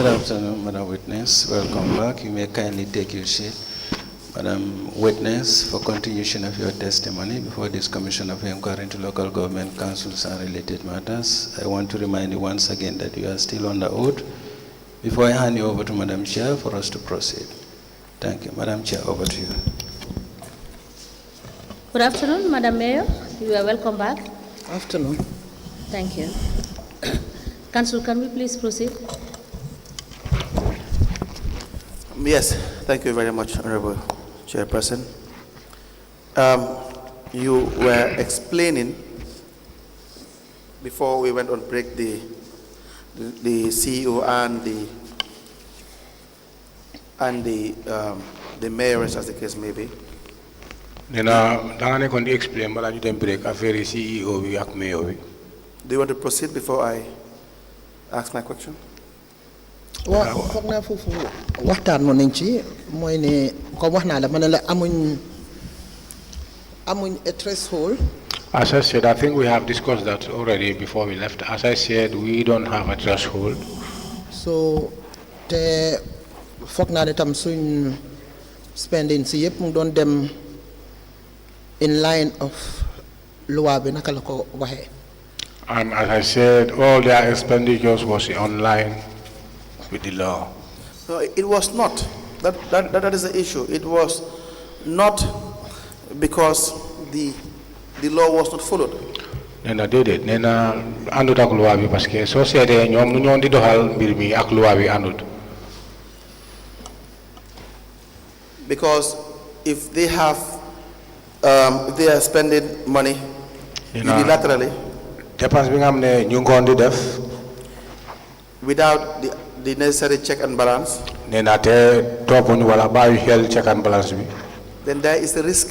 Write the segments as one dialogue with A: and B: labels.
A: Good afternoon, Madam Witness. Welcome back. You may kindly take your seat. Madam Witness, for continuation of your testimony before this Commission of Inquiry into Local Government Councils and related matters, I want to remind you once again that you are still under oath. Before I hand you over to Madam Chair for us to proceed. Thank you. Madam Chair, over to you.
B: Good afternoon, Madam Mayor. You are welcome back.
C: Afternoon.
B: Thank you. Council, can we please proceed?
D: Yes, thank you very much, Honorable Chairperson. You were explaining before we went on break the CEO and the Mayoress, as the case may be.
E: Nena, danga kon di explain bala ñu dem break affaire CEO bi ak Mayor bi.
D: Do you want to proceed before I ask my question?
C: waaw foog naa foofu waxtaan mo nañ ci mooy ne comme wax naa la ma ne la amuñ a threshold.
E: As I said, I think we have discussed that already before we left. As I said, we don't have a threshold.
C: So te foog naa ne tam suñ spending si yëpp mu doon dem in line of loi bi naka la ko waxee.
E: And as I said, all their expenditures was online with the law.
D: No, it was not. That is the issue. It was not because the law was not followed.
E: Nena déedéet nena àndut ak loi bi parce que soo seetee ñoom nu ñoon di doxal mbir mi ak loi bi àndut.
D: Because if they have, if they are spending money unilaterally,
E: dépense bi nga xam ne ñu ngi ko di def
D: without the necessary check and balance,
E: nena te toppuñ wala bàyyi xel check and balance bi.
D: then there is the risk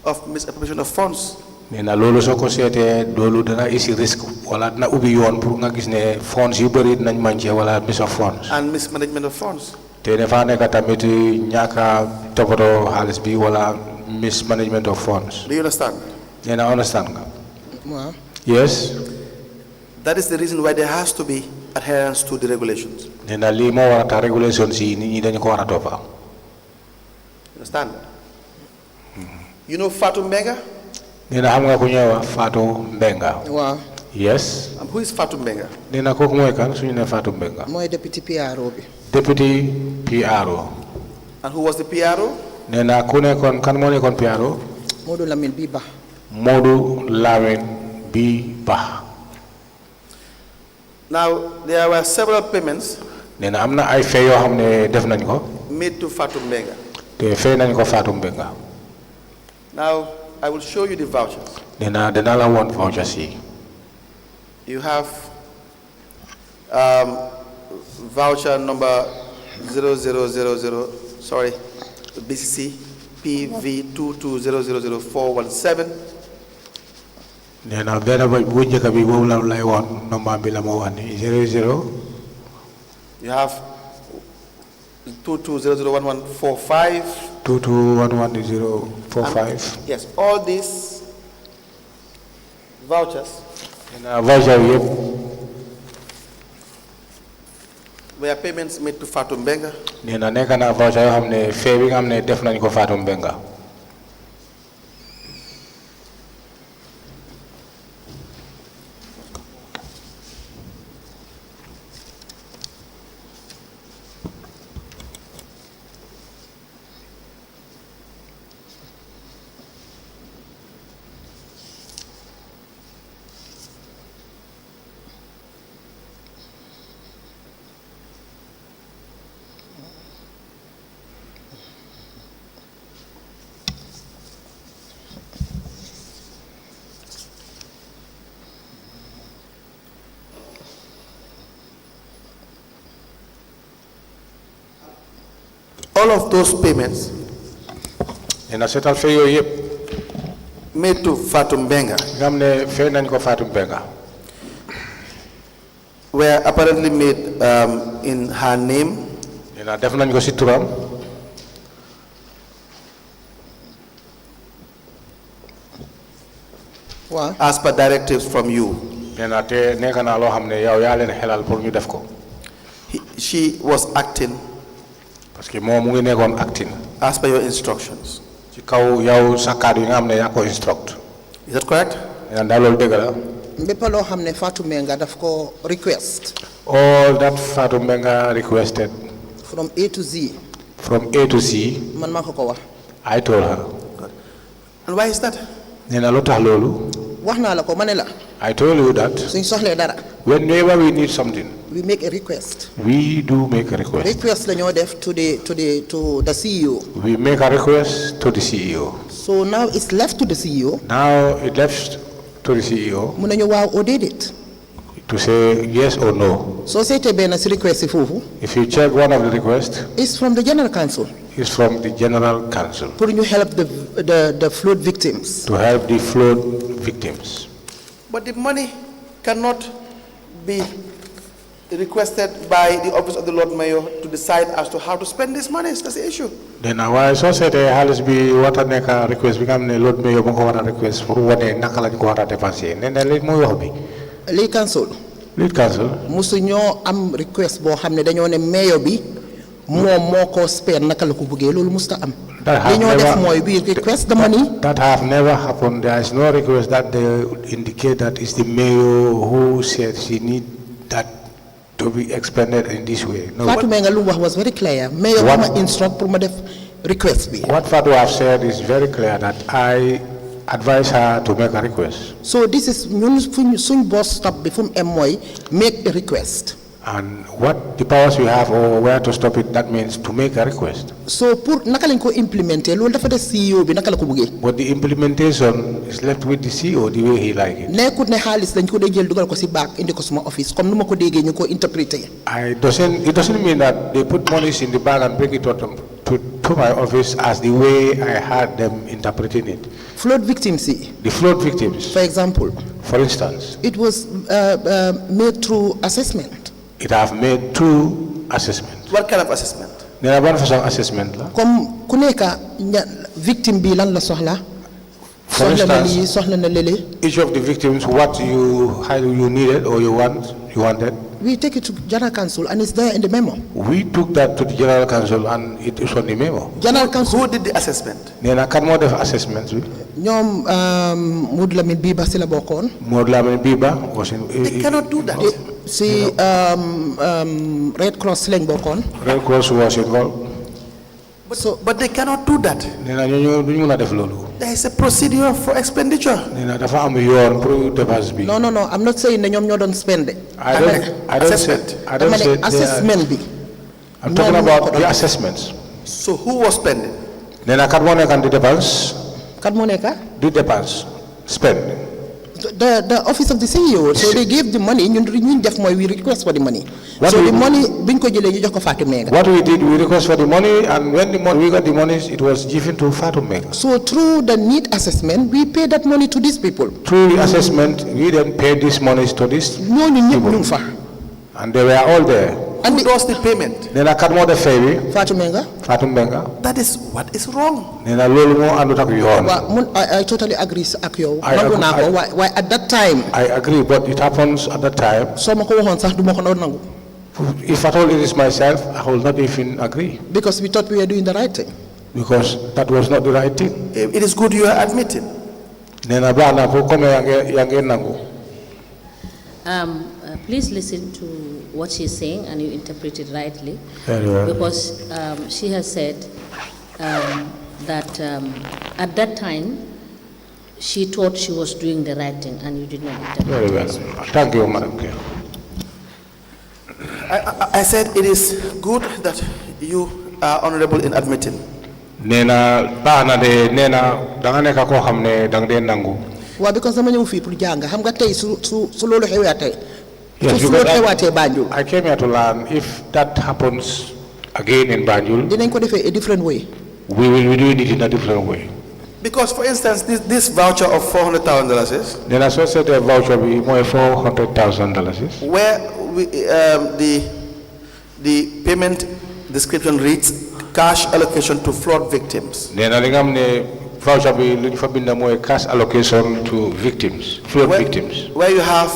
D: of misappropriation of funds.
E: Nena loolu soo ko seetee loolu dana isi risque wala dina ubbi yoon pour nga gis ne funds yu bëri dinañ manqué wala miss of funds.
D: And mismanagement of funds.
E: te dafa nekk tamit ñàkk a toppatoo xaalis bi wala mismanagement of funds.
D: Do you understand?
E: Nena understand nga.
C: waaw.
E: Yes.
D: That is the reason why there has to be adherence to the regulations.
E: Nena lii moo war a tax regulations yi nit ñi dañu ko war a toppa.
D: Understand? You know Fatou Mbenga?
E: Nena xam nga ku ñëw wax Fatou Mbenga.
C: waaw.
E: Yes.
D: Who is Fatou Mbenga?
E: Nena kooku mooy kan suñu ne Fatou Mbenga.
C: mooy deputy PRO bi.
E: Deputy PRO.
D: And who was the PRO?
E: Nena ku nekkoon kan moo nekkoon PRO.
C: Modou Lamine bi ba.
E: Modou Lamine bi ba.
D: Now, there were several payments
E: Nena am na ay fee yoo xam ne def nañ ko.
D: made to Fatou Mbenga.
E: te fee nañ ko Fatou Mbenga.
D: Now, I will show you the vouchers.
E: Nena dina la woon vouchers yi.
D: You have voucher number 0000, sorry, BCC PV220000417.
E: Nena benn bu njëkk bi boobu la lay woon nomba bi la ma wax ni 00.
D: You have 22001145.
E: 22111045.
D: Yes, all these vouchers
E: Nena voucher yëpp
D: were payments made to Fatou Mbenga.
E: nena nekk na voucher yoo xam ne fee bi nga xam ne def nañ ko Fatou Mbenga.
D: All of those payments
E: nena seetal fee yooyu yëpp
D: made to Fatou Mbenga
E: nga xam ne fee nañ ko Fatou Mbenga.
D: were apparently made in her name.
E: Nena def nañ ko si turam.
C: waaw.
D: As per directives from you.
E: Nena te nekk na loo xam ne yow yaa leen xelal pour ñu def ko.
D: she was acting
E: parce que moom mu ngi nekkoon acting
D: as per your instructions.
E: ci kaw yow sa kàddu yi nga xam ne yaa ko instruct.
D: Is that correct?
E: ndax loolu dëgg la.
C: mbépp loo xam ne Fatou Menga daf ko request.
E: All that Fatou Menga requested.
C: From A to Z.
E: From A to Z.
C: man maa ko wax.
E: I told her.
D: And why is that?
E: nee na lu tax loolu.
C: wax naa la ko ma ne la.
E: I told you that.
C: suñ soxlee dara.
E: Whenever we need something.
C: we make a request.
E: We do make a request.
C: Request la ñoo def to the CEO.
E: We make a request to the CEO.
C: So now it's left to the CEO.
E: Now it left to the CEO.
C: mu ne ñu waaw or déedéet.
E: To say yes or no.
C: So seetee benn si request foofu.
E: If you check one of the requests.
C: It's from the General Council.
E: It's from the General Council.
C: Pour ñu help the flood victims.
E: To help the flood victims.
D: But the money cannot be requested by the office of the Lord Mayor to decide as to how to spend this money. That's the issue.
E: Then why so say the halis bi wata neka request bi nga xam ne Lord Mayor bu ko war a request pour wane naka lañ ko war a dépenser nee na léegi mooy wax bi.
C: Lead Council.
E: Lead Council.
C: musu ñoo am request boo xam ne dañoo ne mayor bi moom moo ko spend naka la ko bëggee loolu musta am. li ñoo def mooy we request the money.
E: That have never happened. There is no request that they indicate that it's the mayor who said she need that to be expended in this way. No.
C: Fatou Menga lu wax was very clear. Mayor ma instruct pour ma def request bi.
E: What Fatou have said is very clear that I advise her to make a request.
C: So this is ñun suñ boss stop bi fu mu em mooy make a request.
E: And what the powers we have or where to stop it, that means to make a request.
C: So pour naka lañ ko implementer loolu dafa def CEO bi naka la ko bëggee.
E: But the implementation is left with the CEO the way he like it.
C: nekkut ne xaalis dañ ko dee jël dugal ko si baak indi ko suma office comme nu ma ko déggee ñu ko interpréter.
E: It doesn't mean that they put monies in the bag and bring it to my office as the way I had them interpreting it.
C: Flood victims.
E: The flood victims.
C: For example.
E: For instance.
C: It was made through assessment.
E: It have made through assessment.
D: What kind of assessment?
E: There are one for assessment.
C: Comme ku nekk victim bi lan la soxla.
E: For instance,
C: soxla na lele.
E: Each of the victims, how you needed or you wanted.
C: We take it to General Council and it's there in the memo.
E: We took that to the General Council and it is on the memo.
C: General Council.
D: Who did the assessment?
E: Nena kan mo def assessment bi.
C: ñoom Modou Lamine Biba si la bokkoon.
E: Modou Lamine Biba was in.
D: They cannot do that.
C: Si Red Cross lañ bokkoon.
E: Red Cross was involved.
D: But they cannot do that.
E: Nena ñooñu duñu mën a def loolu.
D: There is a procedure for expenditure.
E: Nena dafa am yoon pour dépense bi.
C: No, I'm not saying ne ñoom ñoo doon spend.
E: I don't say
C: assessment bi.
E: I'm talking about the assessments.
D: So who was spending?
E: Nena kat moo nekkan di dépense.
C: Kat moo nekka?
E: Di dépense. Spend.
C: The office of the CEO. So they gave the money. ñun def mooy we request for the money. So the money biñ ko jëlee ñu jox ko Fatou Menga.
E: What we did, we request for the money, and when we got the money, it was given to Fatou Menga.
C: So through the need assessment, we pay that money to these people.
E: Through the assessment, we then paid these monies to these
C: ñooñu ñëpp ñu fa.
E: And they were all there.
D: And who does the payment?
E: Nena kat moo def fay bi.
C: Fatou Menga.
E: Fatou Menga.
D: That is what is wrong.
E: Nena loolu moo àndut ak yoon.
C: I totally agree ak yow. nangu naa ko waaye at that time.
E: I agree, but it happens at that time.
C: soo ma ko waxoon sax du ma ko nangu.
E: If at all it is myself, I will not even agree.
C: Because we thought we were doing the right thing.
E: Because that was not the right thing.
D: It is good you are admitting.
E: Nena baax na ko comme yaa ngeen nangu.
B: Please listen to what she's saying and you interpret it rightly.
E: Very well.
B: Because she has said that at that time she thought she was doing the right thing and you did not interpret.
E: Very well. Thank you, Madam Chair.
D: I said it is good that you are honorable in admitting.
E: Nena baax na de nena danga nekk koo xam ne danga dee nangu.
C: waaw because dama ñëw fii pour jàng xam nga tey su loolu xewee tey.
E: Yes,
C: su loolu xewaatee Banjul.
E: I came here to learn if that happens again in Banjul.
C: dinañ ko defee a different way.
E: We will do it in a different way.
D: Because, for instance, this voucher of $400,000 is.
E: Then associated voucher be more $400,000.
D: Where the payment description reads cash allocation to flood victims.
E: Then voucher be looking for more cash allocation to victims, flood victims.
D: Where you have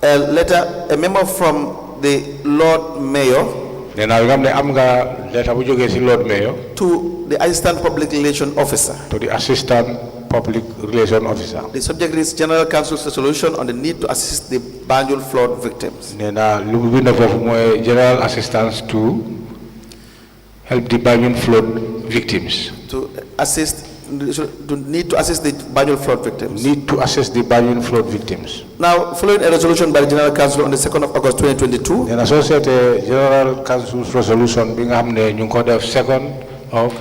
D: a memo from the Lord Mayor
E: nee naa nga xam ne am nga letter bu jógee si Lord Mayor
D: to the Assistant Public Relation Officer.
E: to the Assistant Public Relation Officer.
D: The subject is General Council's resolution on the need to assist the Banjul flood victims.
E: nee naa lu mu bind foofu mooy General Assistance to help the Banjul flood victims.
D: To need to assist the Banjul flood victims.
E: Need to assist the Banjul flood victims.
D: Now, following a resolution by the General Council on the 2nd of August 2022,
E: nee na soo seetee General Council's resolution bi nga xam ne ñu ngi ko def 2nd of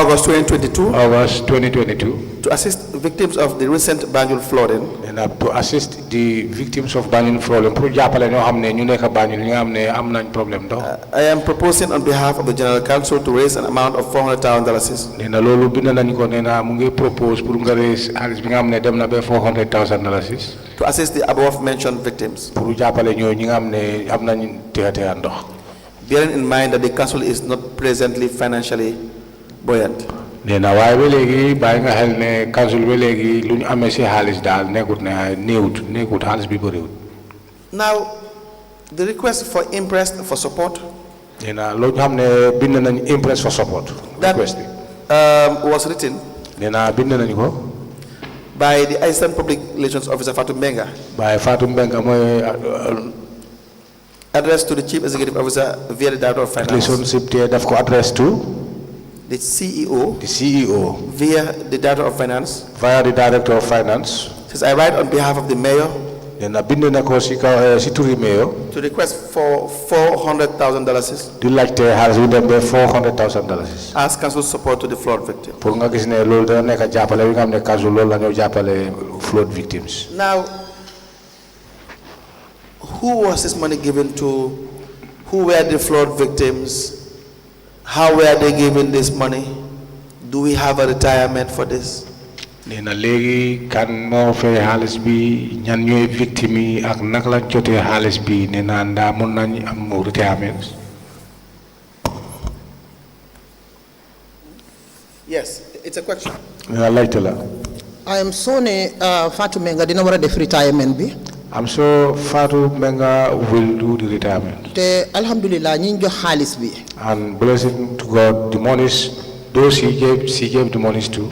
D: August 2022,
E: August 2022.
D: to assist victims of the recent Banjul flooding,
E: nee na to assist the victims of Banjul flooding pour jàppale ñoo xam ne ñu nekk Banjul ñi nga xam ne am nañ problème ndox.
D: I am proposing on behalf of the General Council to raise an amount of $400,000
E: nee na loolu bind nañu ko nee na mu ngi propose pour nga raise xaalis bi nga xam ne dem na ba $400,000
D: to assist the above mentioned victims,
E: pour jàppale ñoo ñi nga xam ne am nañ teexa ndox.
D: bearing in mind that the council is not presently financially buoyant.
E: nee na waaye ba léegi bàyyi nga xel ne council ba léegi lu ñu amee si xaalis daal nekkut ne néewut xaalis bi bëriwut.
D: Now, the request for Impress for support
E: nee na loolu ñu xam ne bind nañ Impress for support.
D: that
E: request bi
D: was written
E: nee na bind nañu ko
D: by the Assistant Public Relations Officer Fatou Mbenga,
E: waaye Fatou Mbenga mooy
D: addressed to the Chief Executive Officer via the Director of Finance,
E: relationship te daf ko adresse to
D: the CEO
E: the CEO
D: via the Director of Finance.
E: via the Director of Finance.
D: Says I write on behalf of the Mayor
E: nee na bind na ko si kaw si turi Mayor
D: to request for $400,000
E: di laajte xaalis bu dem ba $400,000
D: as council support to the flood victim.
E: pour nga gis ne loolu dana nekk jàppale bi nga xam ne council loolu la ñoo jàppale flood victims.
D: Now, who was this money given to? Who were the flood victims? How were they given this money? Do we have a retirement for this?
E: nee na léegi kan moo fay xaalis bi ñan ñooy victime yi ak naka lañ jotee xaalis bi nee na ndaa mun nañ am retirement.
D: Yes, it's a question.
E: nee na laajte la.
C: I am so ne Fatou Mbenga dina war a def retirement bi.
E: I'm sure Fatou Mbenga will do the retirement.
C: te alhamdulillah ñi ñu jox xaalis bi.
E: And blessing to God, the monies, those she gave the monies to,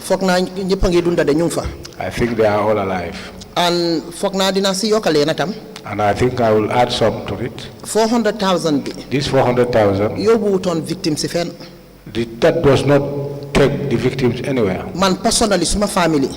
C: foog naa ñëpp a ngi dunda de ñu ngi fa.
E: I think they are all alive.
C: and foog naa dina si yokkalee na tam.
E: And I think I will add some to it.
C: 400,000 bi.
E: This 400,000,
C: yóbbu wutoon victime si fenn.
E: that does not take the victims anywhere.
C: man personally suma family.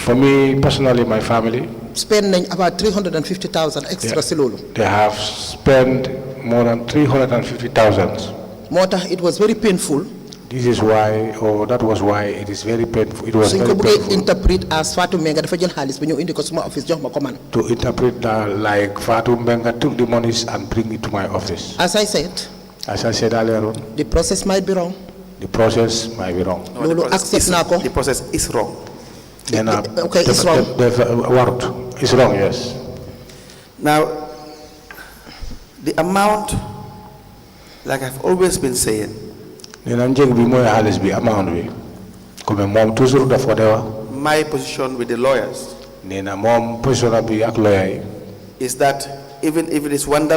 E: For me personally, my family,
C: spend nañ about 350,000 extra si loolu.
E: they have spent more than 350,000.
C: moo tax it was very painful.
E: This is why, or that was why it is very painful. It was
C: suñ
E: very
C: ko bëggee
E: painful
C: interpret as Fatou Mbenga dafa jël xaalis bi ñëw indi ko suma office jox ma ko man.
E: to interpret that like Fatou Mbenga took the monies and bring it to my office.
C: as I said,
E: As I said earlier on,
C: the process might be wrong.
E: the process might be wrong.
D: No, the
C: loolu
D: process
C: accept
D: is-
C: naa ko.
D: The process is wrong.
C: Okay, it's wrong.
E: It's wrong, yes.
D: Now, the amount, like I've always been saying,
E: Nena njëg bi mooy xaalis bi amount bi comme moom toujours daf ko dewa
D: my position with the lawyers
E: nena moom position bi ak lawyer yi
D: is that even if it is $1,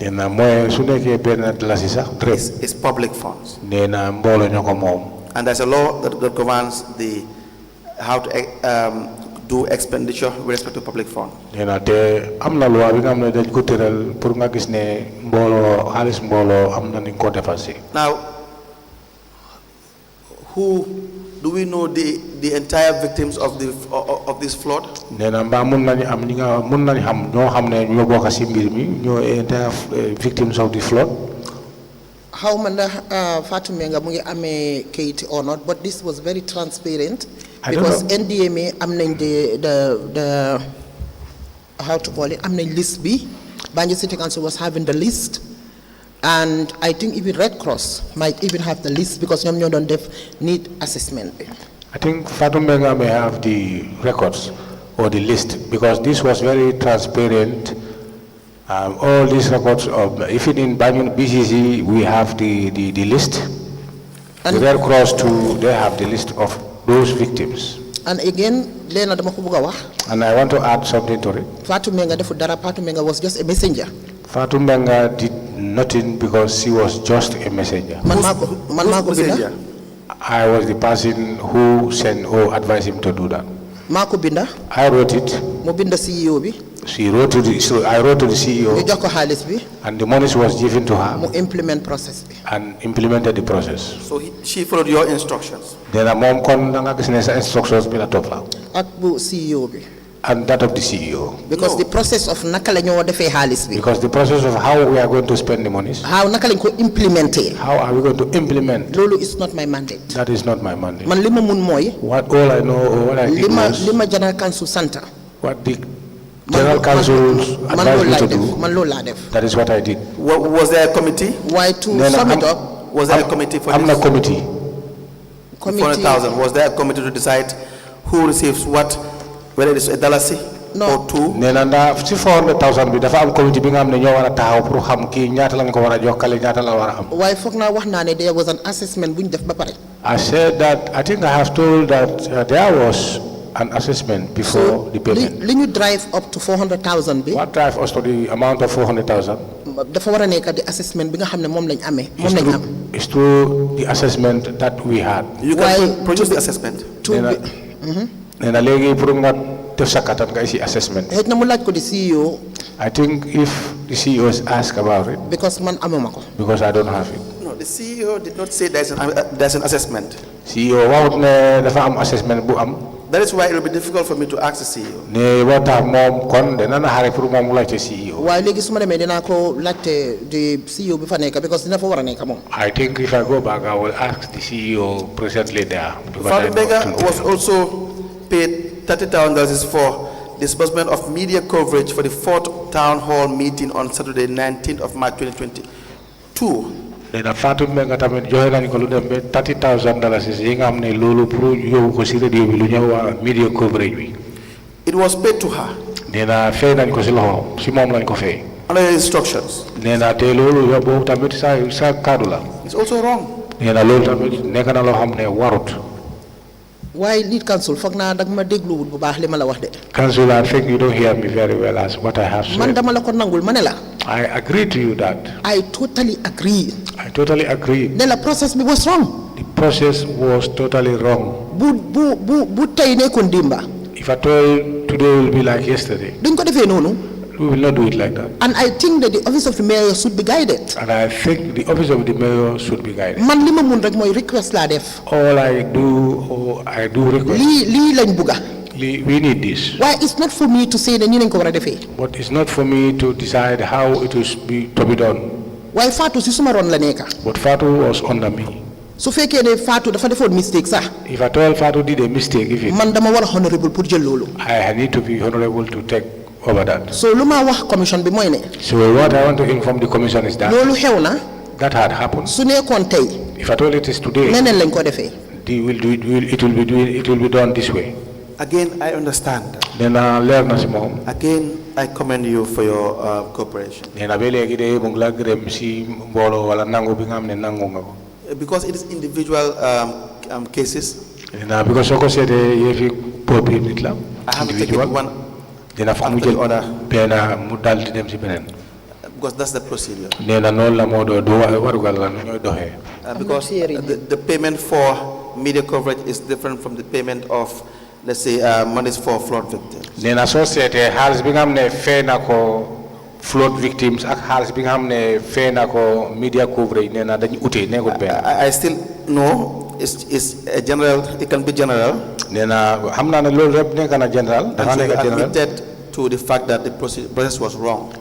E: nena mooy su nekkee benn dalasi sax dërëm
D: it's public funds.
E: nena mbooloo ñoo ko moom.
D: And there's a law that governs how to do expenditure with respect to public funds.
E: nena te am na loi bi nga xam ne dañ ko tëral pour nga gis ne mbooloo xaalis mbooloo am na ni ko defal si.
D: Now, who do we know the entire victims of this flood?
E: nena mbaa mun nañu am ñi nga mun nañu xam ñoo xam ne ñoo bokk si mbir mi ñoo entire victims of the flood.
C: How ma ndax Fatou Mbenga mu ngi amee kayit or not, but this was very transparent.
E: I don't
C: because
E: know.
C: NDMA am nañ the how to call it, am nañ list bi. Banjul City Council was having the list. And I think even Red Cross might even have the list because ñoom ñoo doon def need assessment bi.
E: I think Fatou Mbenga may have the records or the list because this was very transparent. All these records of, even in Banjul BCC, we have the list.
C: And
E: the Red Cross too, they have the list of those victims.
C: And again, dama ko bëgg a wax.
E: And I want to add something to it.
C: Fatou Mbenga defu dara. Fatou Mbenga was just a messenger.
E: Fatou Mbenga did nothing because she was just a messenger.
C: Man mako binda.
E: I was the person who sent or advised him to do that.
C: Mako binda.
E: I wrote it.
C: Mo binda CEO bi.
E: I wrote to the CEO.
C: Ñu jox ko xaalis bi.
E: And the money was given to her.
C: Mo implement process bi.
E: And implemented the process.
D: So she followed your instructions.
E: Then mom kon nga gis ne sa instructions bi la top la.
C: Ak bu CEO bi.
E: And that of the CEO.
C: Because the process of naka la ñoo defee xaalis bi.
E: Because the process of how we are going to spend the monies.
C: How naka lañ ko implementer.
E: How are we going to implement?
C: Lolu is not my mandate.
E: That is not my mandate.
C: Man li ma mun mooy.
E: What all I know or what I did was.
C: Li ma General Council Center.
E: What the General Council advised me to do.
C: Man loolu laa def.
E: That is what I did.
D: Was there a committee?
C: Why to sum it up?
D: Was there a committee for this?
E: I'm not committee.
D: 400,000. Was there a committee to decide who receives what, whether it's $1 or $2?
E: Nena nda ci 400,000 bi dafa am committee bi nga xam ne ñoo war a taxaw pour xam kii ñaata lañ ko war a jokkale ñaata la war a am.
C: Waaye foog naa wax naa ne there was an assessment bu ñu def ba pare.
E: I said that I think I have told that there was an assessment before the payment.
C: Li ñu drive up to 400,000 bi.
E: What drive us to the amount of 400,000?
C: Dafa war a nekk di assessment bi nga xam ne moom lañ amee. Moom lañ am.
E: It's through the assessment that we had.
D: You can produce the assessment.
E: Nena léegi pour nga def sa kattan nga isi assessment.
C: Xëy na mu laaj ko di CEO.
E: I think if the CEO is asked about it.
C: Because man amuma ko.
E: Because I don't have it.
D: No, the CEO did not say there's an assessment.
E: CEO waxut ne dafa am assessment bu am.
D: That is why it will be difficult for me to ask the CEO.
E: Ne moo tax moom kon dana na xare pour moom mu laajte CEO.
C: Waaye léegi su ma demee dinaa ko laajte di CEO bi fa nekk because dina fa war a nekk moom.
E: I think if I go back I will ask the CEO presently there.
D: Fatou Mbenga was also paid $30,000 for disbursement of media coverage for the 4th town hall meeting on Saturday 19th of March 2022.
E: Nena Fatou Mbenga tamit joxe nañ ko lu dem ba $30,000 yi nga xam ne loolu pour yóbbu ko si radio bi lu ñëw waa media coverage bi.
D: It was paid to her.
E: Nena fay nañ ko si loxo si moom lañ ko fay.
D: Under the instructions.
E: Nena te loolu yow boobu tamit sa kaddu la.
D: It's also wrong.
E: Nena loolu tamit nekk na loo xam ne warut.
C: Waaye lead council foog naa dag ma dégluwul bu baax li ma la wax de.
E: Council, I think you don't hear me very well as what I have said.
C: Man dama la ko nangul ma ne la.
E: I agree to you that.
C: I totally agree.
E: I totally agree.
C: Ne la process bi was wrong.
E: The process was totally wrong.
C: Bu tey nekkoon dimba.
E: If I told today will be like yesterday.
C: Duñ ko defee noonu.
E: We will not do it like that.
C: And I think that the office of the mayor should be guided.
E: And I think the office of the mayor should be guided.
C: Man li ma mun rek mooy request laa def.
E: All I do request.
C: Lii lañ bugga.
E: We need this.
C: Why it's not for me to say that nii lañ ko war a defee.
E: But it's not for me to decide how it is to be done.
C: Waaye Fatou si suma ron la nekka.
E: But Fatou was under me.
C: Su fekkee ne Fatou dafa defoon mistake sax.
E: If I told Fatou did a mistake,
C: man dama war a honorable pour jël loolu.
E: I need to be honorable to take over that.
C: So lu ma wax commission bi mooy ne.
E: So what I want to inform the commission is that.
C: Loolu xew na.
E: That had happened.
C: Su nekkoon tey.
E: If I told it is today.
C: Neneen lañ ko defee.
E: It will be done this way.
D: Again, I understand.
E: Again,
D: I commend you for your cooperation. Because it is individual cases.
E: Because I
D: have to take it one after the other. Because that's the procedure. Because the payment for media coverage is different from the payment of, let's say, monies for flood victims.
E: Flood victims media coverage
D: I still know it's a general, it can be general. And so you admitted to the fact that the process was wrong.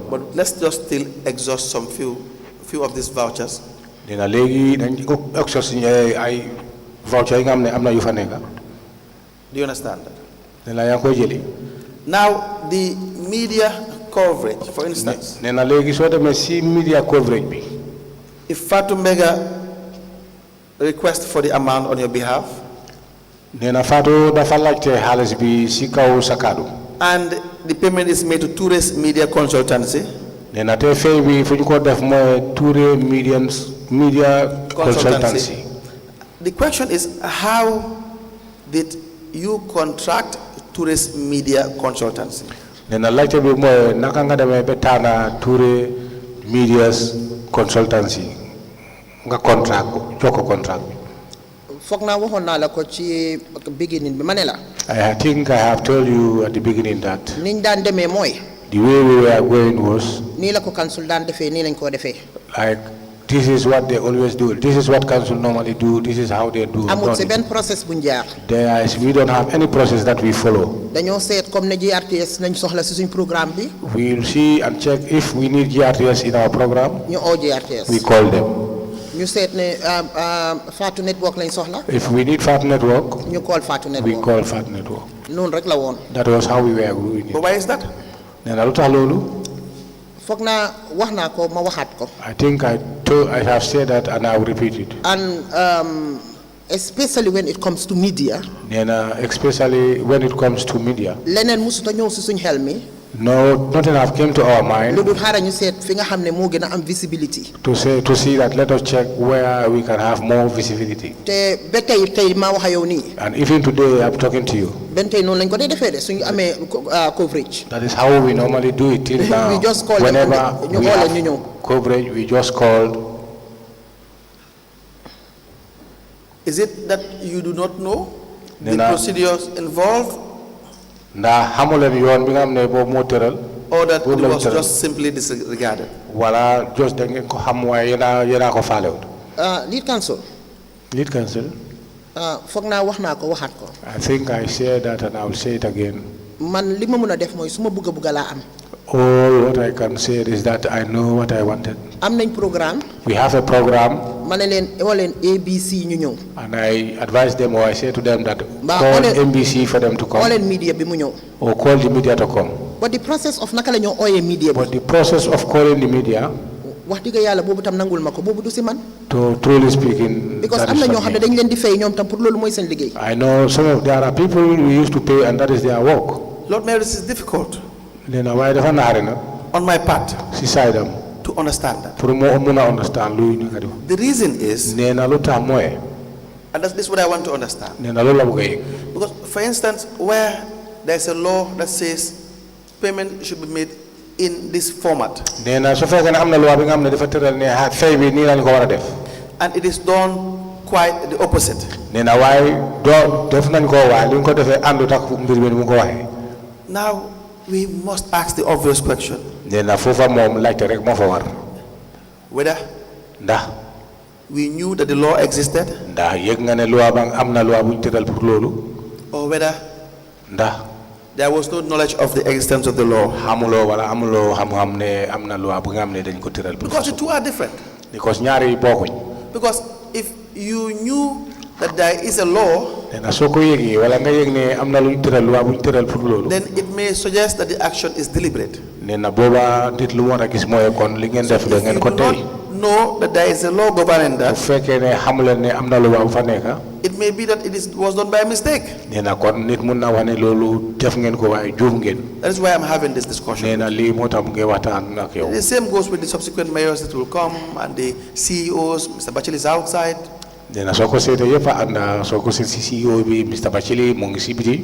D: But let's just still exhaust some few of these vouchers.
E: Do you
D: understand that? Now, the media coverage, for instance. If Fatou Mbenga requests for the amount on your behalf, and the payment is made to Tourist Media Consultancy, the question is, how did you contract Tourist Media Consultancy.
E: Nena laajte bi mooy naka nga demee ba tànn Touré Media's Consultancy nga contract ko jox ko contract bi.
C: foog naa waxoon naa la ko ci beginning bi ma ne la.
E: I think I have told you at the beginning that
C: niñ daan demee mooy.
E: the way we were going was
C: nii la ko council daan defee nii lañ koo defee.
E: like this is what they always do. This is what council normally do. This is how they do.
C: amul si benn process bu jaar.
E: We don't have any process that we follow.
C: dañoo seet comme ne GRTS nañ soxla si suñ programme bi.
E: We will see and check if we need GRTS in our program.
C: ñu oo GRTS.
E: We call them.
C: ñu seet ne Fatou Network lañ soxla.
E: If we need Fatou Network.
C: ñu call Fatou Network.
E: We call Fatou Network.
C: noonu rek la woon.
E: That was how we were doing it.
D: But why is that?
E: nee na lu tax loolu.
C: foog naa wax naa ko ma waxaat ko.
E: I think I have said that and I will repeat it.
C: And especially when it comes to media.
E: nee na especially when it comes to media.
C: leneen musuta ñëw si suñ xel mi.
E: No, nothing have came to our mind.
C: lu dul xaaral ñu seet fi nga xam ne moo gën a am visibility.
E: To see that let us check where we can have more visibility.
C: te ba tey maa wax ak yow nii.
E: And even today I'm talking to you.
C: ben tey noonu lañ ko dee defee de suñu amee coverage.
E: That is how we normally do it till now.
C: We just call
E: whenever
C: ñu
E: we
C: xoole
E: have
C: ñu ñëw.
E: coverage, we just called.
D: Is it that you do not know the procedures involved?
E: Ndax xamuleen yoon bi nga xam ne boobu moo tëral.
D: Or that it was just simply disregarded?
E: Wala just da ngeen ko xam waaye yéena ko faalewut.
C: Lead counsel.
E: Lead counsel.
C: foog naa wax naa ko waxaat ko.
E: I think I said that and I will say it again.
C: man li ma mën a def mooy su ma bëgg laa am.
E: All what I can say is that I know what I wanted.
C: am nañ programme.
E: We have a program.
C: ma ne leen ABC ñu ñëw.
E: And I advise them or I say to them that
C: call
E: NBC for them to come.
C: Call media bi mu ñëw.
E: Or call the media to come.
C: But the process of naka la ñoo ooyee media bi.
E: But the process of calling the media.
C: wax dëgg yàlla boobu tam nangul ma ko boobu du si man.
E: To truly speaking.
C: Because am na ñoo xam ne dañ leen di fay ñoom tam pour loolu mooy seen liggéey.
E: I know there are people we used to pay and that is their work.
D: Lord Mayor, this is difficult.
E: Lena waaye dafa naare na.
D: On my part.
E: Si side am.
D: To understand that.
E: Pour mo muna understand lu ñu ka def.
D: The reason is.
E: Nee na lu tax mooy.
D: And this is what I want to understand.
E: Nee na loolu la bëgg a yëg.
D: Because for instance, where there's a law that says payment should be made in this format.
E: Nee na su fekkee ne am na loi bi nga xam ne dafa tëral ne fay bi nii lañ ko war a def.
D: And it is done quite the opposite.
E: Nee na waaye doo def nañ ko waaye li ñu ko defee àndut ak mbir mi ni mu ko waxee.
D: Now we must ask the obvious question.
E: Nee na foofa moom laajte rek moo fa war.
D: Whether
E: ndax
D: we knew that the law existed.
E: ndax yëg nga ne loi ba am na loi bu ñu tëral pour loolu.
D: Or whether
E: ndax
D: there was no knowledge of the existence of the law.
E: xamuloo wala amuloo xam-xam ne am na loi bu nga xam ne dañ ko tëral.
D: Because the two are different.
E: Because ñaari yi bokkuñ.
D: Because if you knew that there is a law,
E: nee na soo ko yëgee wala nga yëg ne am na lu ñu tëral loi bu ñu tëral pour loolu.
D: then it may suggest that the action is deliberate.
E: nee na booba nit lu mu war a gis mooy kon li ngeen def da ngeen ko tey.
D: know that there is a law governing that.
E: bu fekkee ne xamuleen ne am na loi bu fa nekk.
D: It may be that was done by mistake.
E: nee na kon nit mun na wax ne loolu def ngeen ko waaye juum ngeen.
D: That is why I'm having this discussion.
E: nee na lii moo tax mu ngi waxtaan ak yow.
D: The same goes with the subsequent mayors that will come and the CEOs. Mr. Bacheli is outside.
E: nee na soo ko seetee yëpp ànd soo ko seet si CEO bi Mr. Bacheli mu ngi si biti.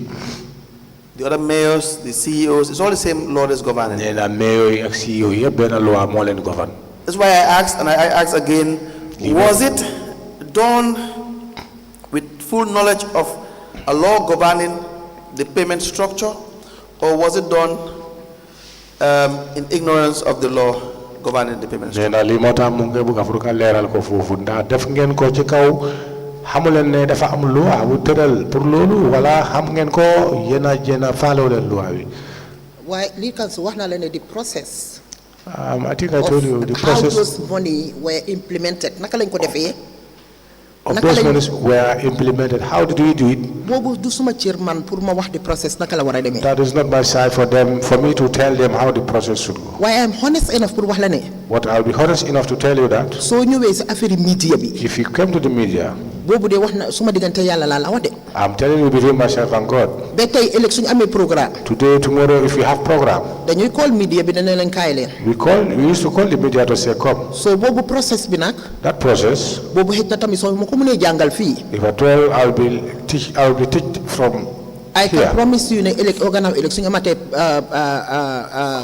D: The other mayors, the CEOs, it's all the same law that's governing.
E: nee na mayor yi ak CEO yëpp benn loi moo leen govern.
D: That's why I asked, and I asked again, was it done with full knowledge of a law governing the payment structure, or was it done in ignorance of the law governing the payment structure?
E: nee na lii moo tax mu ngi bëgg a pour nga leeral ko foofu ndax def ngeen ko ci kaw xamuleen ne dafa am loi bu tëral pour loolu wala xam ngeen ko yéen a faalewu leen loi bi.
C: waaye lii kan su wax naa la ne the process.
E: I think I told you the process.
C: How those money were implemented. Naka lañ ko defee.
E: Of those monies were implemented. How did we do it?
C: boobu du suma cër man pour ma wax the process naka la war a demee.
E: That is not my side for me to tell them how the process should go.
C: waaye I am honest enough pour wax la ne.
E: But I'll be honest enough to tell you that.
C: soo ñëwee si affaire media bi.
E: If you come to the media.
C: boobu de wax na suma diggante yàlla laa la wax de.
E: I'm telling you between myself and God.
C: ba tey ëllëg suñu amee programme.
E: Today, tomorrow, if we have program.
C: dañuy call media bi dana leen kaay leen.
E: We used to call the media to say come.
C: so boobu process bi nag.
E: That process.
C: boobu xëj na tamit soo ma ko mënee jàngal fii.
E: If at all, I'll be teach from
C: I can promise you election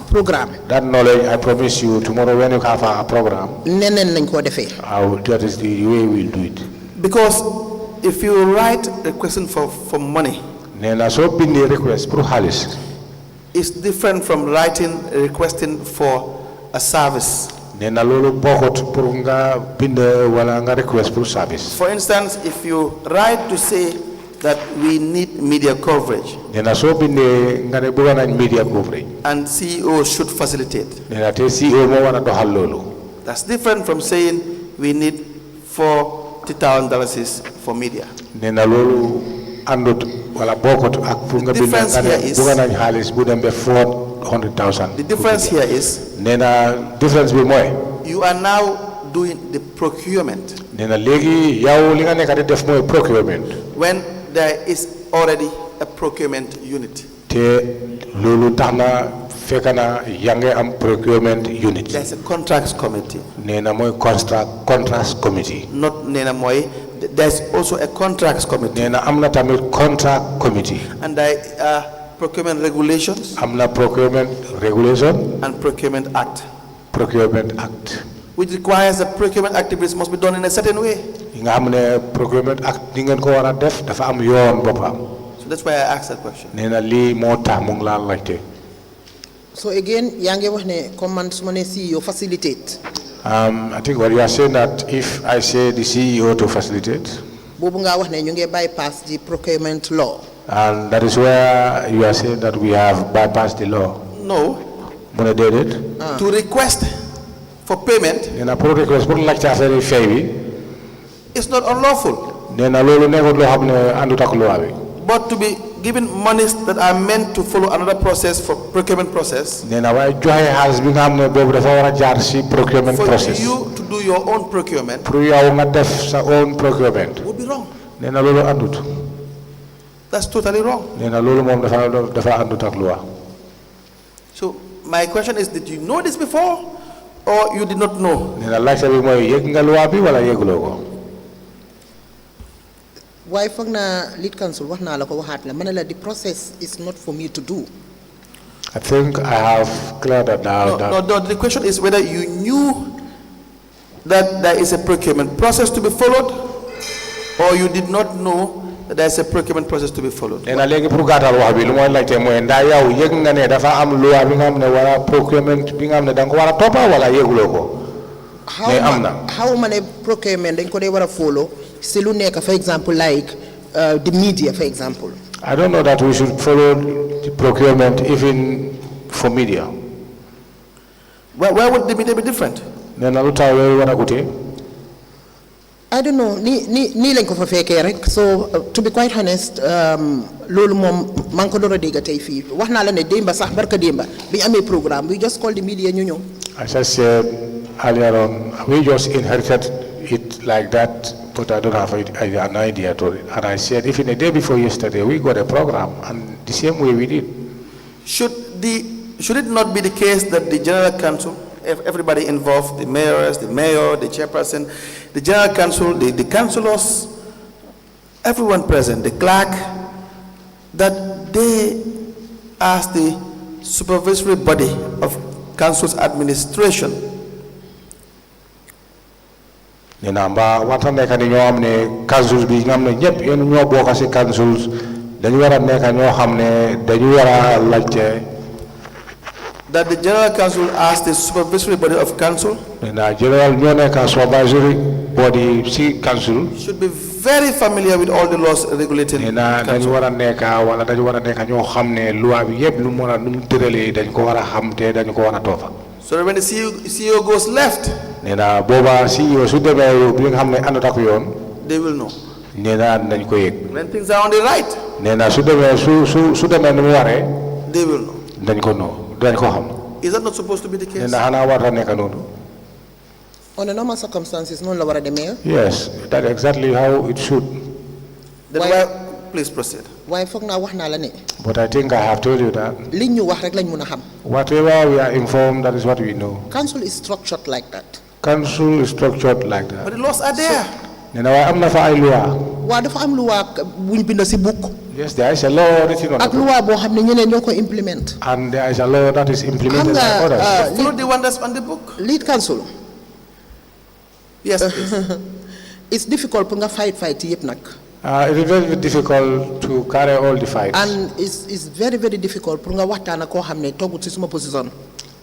C: program.
E: That knowledge, I promise you, tomorrow when you have a program, that is the way we'll do it.
D: Because if you write requesting for money, it's different from writing requesting for a service. For instance, if you write to say that we need media coverage, and CEO should facilitate, that's different from saying we need $40,000 for media. The difference here is you are now doing the procurement when there is already a procurement unit. There's a contracts committee.
E: Contracts committee.
D: Not there's also a contracts committee.
E: Contract committee.
D: And there are procurement regulations.
E: Procurement regulation.
D: And procurement act.
E: Procurement act.
D: Which requires that procurement activities must be done in a certain way.
E: Procurement act.
D: So that's why I asked that question.
C: So again, command CEO facilitate.
E: I think what you are saying that if I say the CEO to facilitate,
C: bypass the procurement law.
E: And that is where you are saying that we have bypassed the law.
D: No. To request for payment, it's not unlawful. But to be given monies that are meant to follow another process for procurement process, for you to do your own procurement, would be wrong. That's totally wrong. So my question is, did you know this before or you did not know?
C: Why lead counsel the process is not for me to do.
E: I think I have cleared that down.
D: No, the question is whether you knew that there is a procurement process to be followed or you did not know that there is a procurement process to be followed.
C: How many procurement follow? For example, like the media, for example.
E: I don't know that we should follow the procurement even for media.
D: Where would the media be different?
C: I don't know. So to be quite honest, program. We just call the media.
E: As I said earlier on, we just inherited it like that, but I don't have an idea to it. And I said, even the day before yesterday, we got a program, and the same way we did.
D: Should it not be the case that the General Council, everybody involved, the Mayoress, the Mayor, the Chairperson, the General Council, the councillors, everyone present, the clerk, that they, as the supervisory body of Council's administration,
E: councils
D: that the General Council as the supervisory body of council should be very familiar with all the laws regulating council. So when the CEO goes left, they will know. When things are on the right, they will know. Is that not supposed to be the case?
C: On a normal circumstances, no lower the mayor?
E: Yes, that's exactly how it should.
D: Why, please proceed.
C: Why
E: But I think I have told you that. Whatever we are informed, that is what we know.
C: Council is structured like that.
E: Council is structured like that.
D: But the laws are there.
E: I'm not for
C: book.
E: Yes, there is a law written on
C: ak
E: the book.
C: loi boo xam ne ñeneen ñoo ko implement.
E: And there is a law that is implemented by
C: Xam nga,
E: others.
D: Follow the one that's on the book.
C: Lead counsel.
D: Yes, please.
C: It's difficult pour nga fight yëpp nag.
E: It is very difficult to carry all the fights.
C: And it's very difficult pour nga waxtaan ak koo xam ne toogut ci suma position.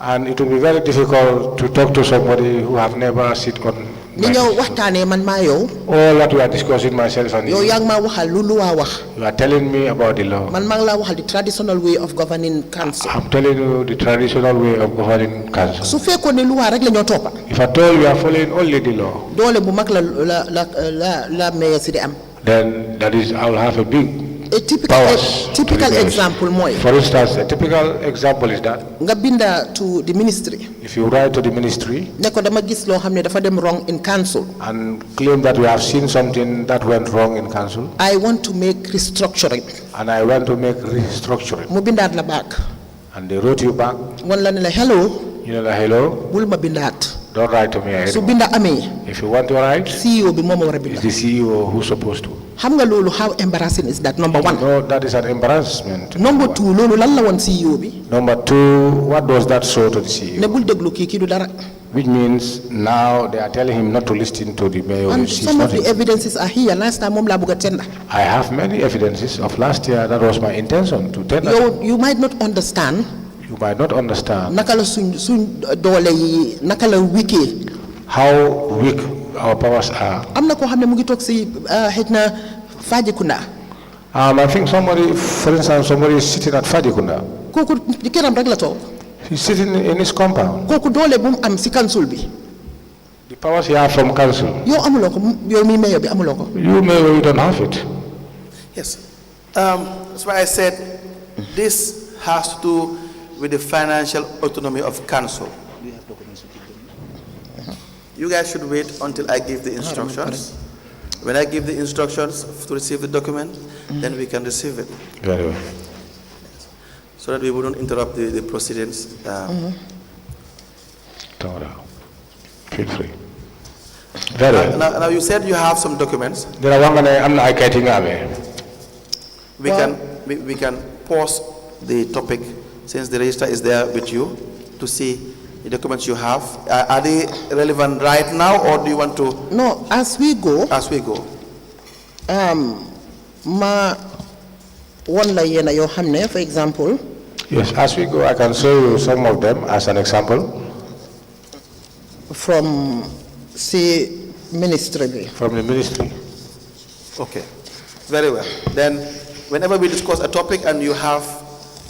E: And it will be very difficult to talk to somebody who have never sit on
C: Ni ñoo waxtaanee man maa yow.
E: all that we are discussing myself and
C: Yow
E: you.
C: yaa ngi maa waxal lu waa wax.
E: You are telling me about the law.
C: Man maa ngi laa waxal the traditional way of governing council.
E: I'm telling you the traditional way of governing council.
C: Su fekkoon ne loi rek la ñoo toppa.
E: If at all you are following only the law,
C: Doole bu mag la mayor si di am.
E: then that is, I will have a big
C: A
E: powers.
C: typical example mooy.
E: For instance, a typical example is that
C: Nga binda to the ministry.
E: if you write to the ministry
C: Ne ko dama gis loo xam ne dafa dem wrong in council.
E: and claim that we have seen something that went wrong in council,
C: I want to make restructuring.
E: and I want to make restructuring,
C: Mu bindaat la back.
E: and they wrote you back,
C: Wan la ne la hello,
E: you know, like, hello,
C: bul ma bindaat.
E: don't write to me
C: Su
E: anymore.
C: binda amee,
E: If you want to write,
C: CEO bi moo ma war a
E: it's
C: binda.
E: the CEO who's supposed to.
C: Xam nga loolu how embarrassing is that? Number one.
E: No, that is an embarrassment.
C: Number two, loolu lan la woon CEO bi.
E: Number two, what does that show to the CEO?
C: Ne bul déglu kii du dara.
E: Which means now they are telling him not to listen to the mayor.
C: And
E: He's
C: some of the
E: nothing.
C: evidences are here. Last time moom laa bëgg a tenda.
E: I have many evidences of last year. That was my intention to tell them.
C: You might not understand
E: You might not understand
C: naka la suñ doole yi naka la wikee.
E: how weak our powers are.
C: Am na koo xam ne mu ngi toog si xëj na Fajikunda.
E: I think somebody, for instance, somebody is sitting at Fadikunda.
C: Kooku di këram rek la toog.
E: He's sitting in his compound.
C: Kooku doole bu mu am si council bi.
E: The powers he has from council.
C: Yow amuloo ko yow mi mayor bi amuloo ko.
E: You mayor, you don't have it.
D: Yes. That's why I said this has to do with the financial autonomy of council. You guys should wait until I give the instructions. When I give the instructions to receive the document, then we can receive it.
E: Very well.
D: So that we wouldn't interrupt the proceedings.
E: Feel free. Very well.
D: Now you said you have some documents.
E: There are one I'm not getting away.
D: We can pause the topic since the register is there with you to see the documents you have. Are they relevant right now, or do you want to?
C: No, as we go.
D: As we go.
C: Ma one la yena yoo xam ne, for example.
E: Yes, as we go, I can show you some of them as an example.
C: From say ministry.
E: From the ministry.
D: Okay, very well. Then, whenever we discuss a topic and you have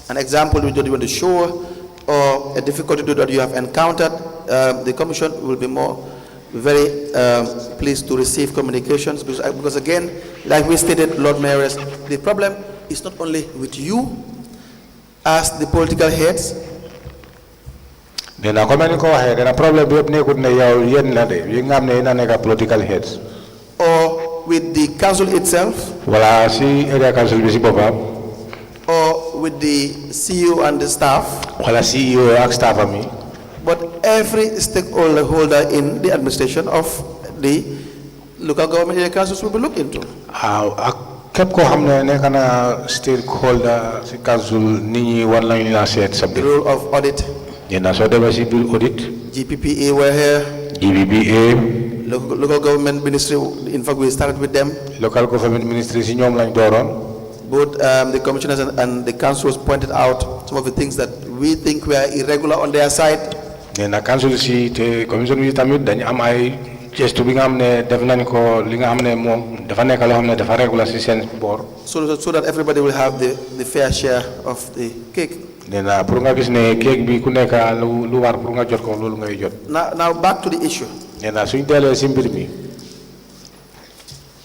D: an example that you want to show or a difficulty that you have encountered, the Commission will be very pleased to receive communications because again, like we stated, Lord Mayoress, the problem is not only with you as the political heads.
E: Then a problem political heads.
D: Or with the council itself. Or with the CEO and the staff. But every stakeholder in the administration of the local government area councils will be looked into.
E: Stakeholder council the
D: rule of audit. GPPA were here.
E: GPPA.
D: Local government ministry, in fact, we started with them.
E: Local government ministry,
D: both the commissioners and the councils pointed out some of the things that we think were irregular on their side.
E: So that
D: everybody will have the fair share of the cake. Now back to the issue.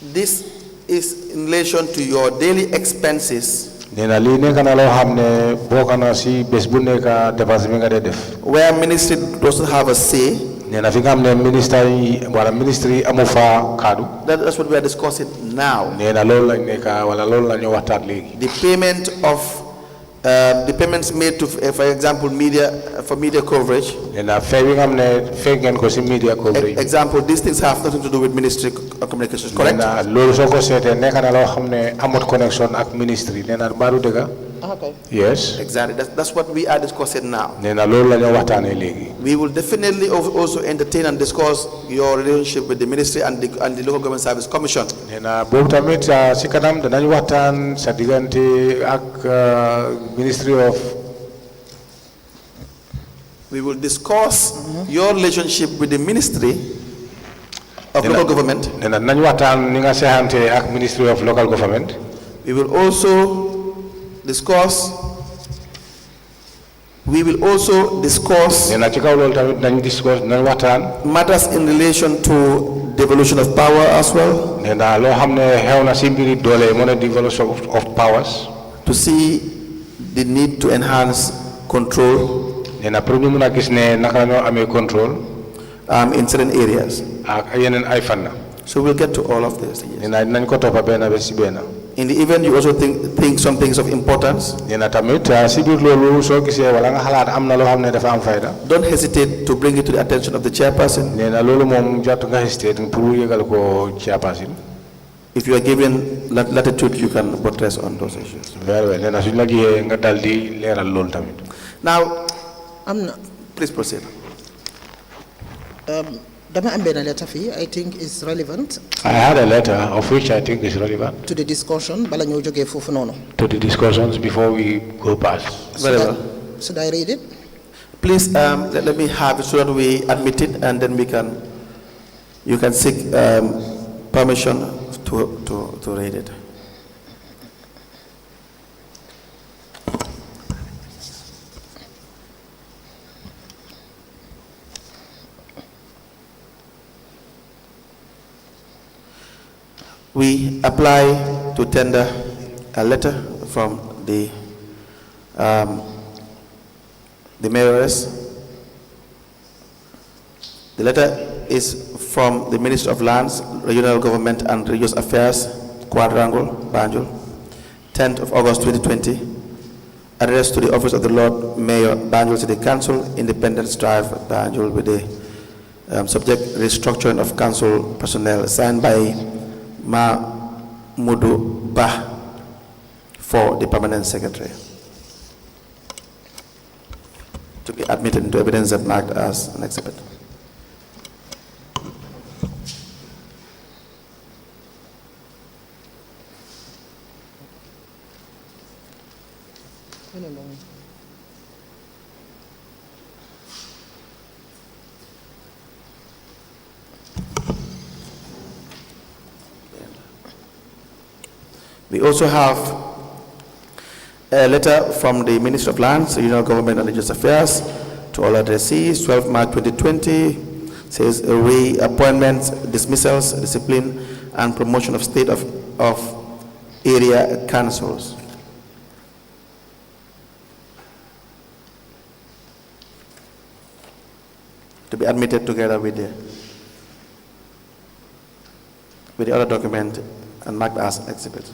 D: This is in relation to your daily expenses. Where ministry doesn't have a say. That's what we are discussing now. The payment of the payments made to, for example, media, for media coverage.
E: Media coverage.
D: Example, these things have nothing to do with Ministry of Communications, correct?
C: Okay.
E: Yes.
D: Exactly. That's what we are discussing now. We will definitely also entertain and discuss your relationship with the ministry and the Local Government Service Commission.
E: Ministry of.
D: We will discuss your relationship with the Ministry of Local Government.
E: Ministry of Local Government.
D: We will also discuss matters in relation to devolution of power as well,
E: of powers,
D: to see the need to enhance control in certain areas. So we'll get to all of this. Yes. In the event you also think some things of importance, don't hesitate to bring it to the attention of the chairperson. If you are given latitude, you can buttress on those issues.
E: Very well.
D: Now,
C: I'm not.
D: please proceed.
C: I think is relevant.
E: I had a letter of which I think is relevant
C: to the discussion.
E: To the discussions before we go past.
D: Very well.
C: Should I read it?
D: Please let me have it so that we admit it, and then you can seek permission to read it. We apply to tender a letter from the Mayoress. The letter is from the Minister of Lands, Regional Government and Religious Affairs, Quadrangle, Banjul, 10th of August 2020, addressed to the Office of the Lord Mayor, Banjul City Council, Independence Drive, Banjul, with the subject restructuring of council personnel, signed by Mudu Bah for the Permanent Secretary, to be admitted into evidence and marked as an exhibit. We also have a letter from the Minister of Lands, Regional Government and Religious Affairs to all addressees, 12 March 2020, says reappointments, dismissals, discipline, and promotion of state of area councils. To be admitted together with the other document and marked as exhibit.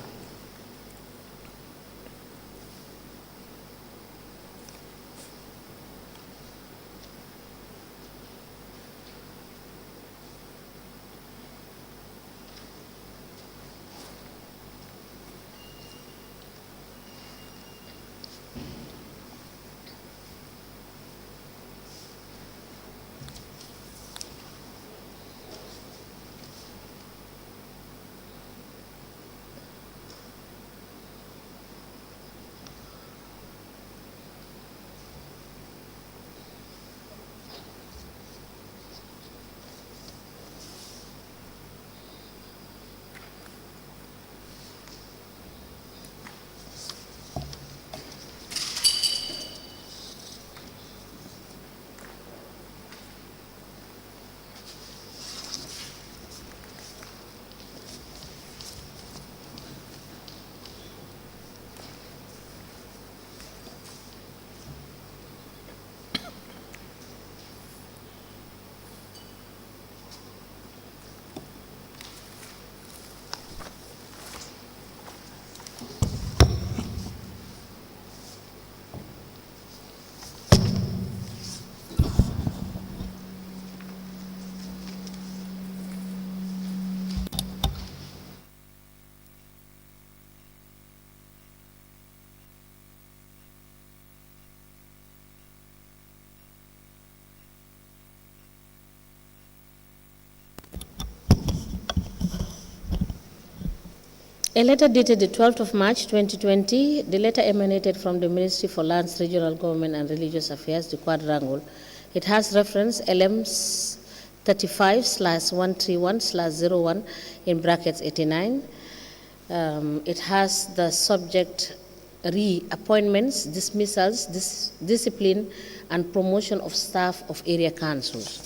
B: A letter dated the 12th of March 2020, the letter emanated from the Ministry for Lands, Regional Government and Religious Affairs, the Quadrangle. It has reference LM 35/131/01 in brackets 89. It has the subject re-appointments, dismissals, discipline, and promotion of staff of area councils.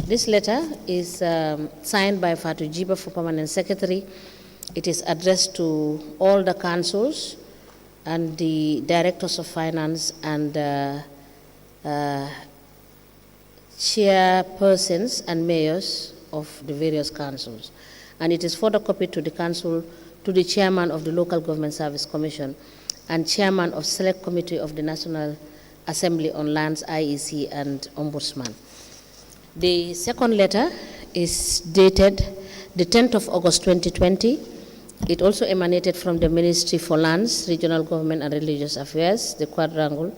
B: This letter is signed by Fatou Jiba for Permanent Secretary. It is addressed to all the councils and the directors of finance and chairpersons and mayors of the various councils. And it is further copied to the council, to the chairman of the Local Government Service Commission and chairman of Select Committee of the National Assembly on Lands, IEC, and Ombudsman. The second letter is dated the 10th of August 2020. It also emanated from the Ministry for Lands, Regional Government and Religious Affairs, the Quadrangle,